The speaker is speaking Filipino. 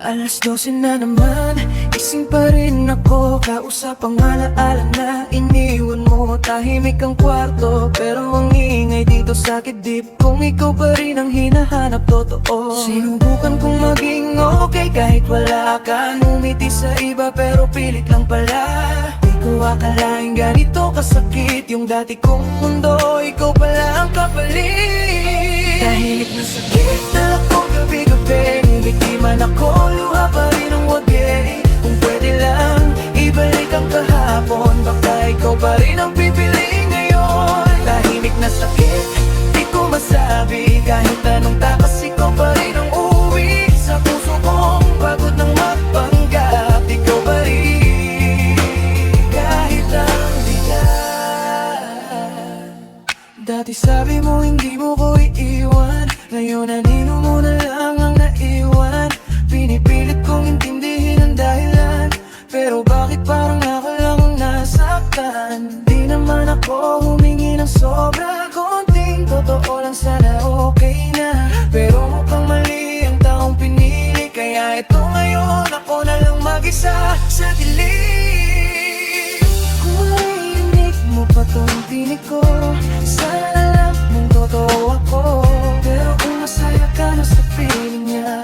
12 na naman, gising pa rin ako. Kausap ang alaala na iniwan mo. Tahimik ang kwarto, pero ang ingay dito sa kidip. Kung ikaw pa rin ang hinahanap, totoo. Sinubukan kong maging okay kahit wala ka. Ngumiti sa iba pero pilit lang pala. Di ko akalaing ganito kasakit yung dati kong mundo. Ikaw pala ang kapalit. Tahimik na sakit na ako gabi-gabi. Ngunit di man ako, luha pa rin ang wagi. Kung pwede lang, ibalik ang kahapon. Baka ikaw pa rin ang pipili ngayon. Tahimik na sakit, di ko masabi. Kahit anong takas, ikaw pa rin ang uwi. Sa puso kong pagod ng magpanggap, ikaw pa rin. Kahit ang bigat. Dati sabi mo hindi mo ko iiwan. Ngayon anino mo na lang ang naiwan. Pinipilit kong intindihin ang dahilan, pero bakit parang ako lang ang nasaktan? Di naman ako humingi ng sobra, konting totoo lang sana okay na. Pero mukhang mali ang taong pinili, kaya ito ngayon ako na lang mag-isa sa dilim. Kung marinig mo pa tong tinig ko, sana alam mong totoo ako. Pero kung masaya ka na sa piling niya,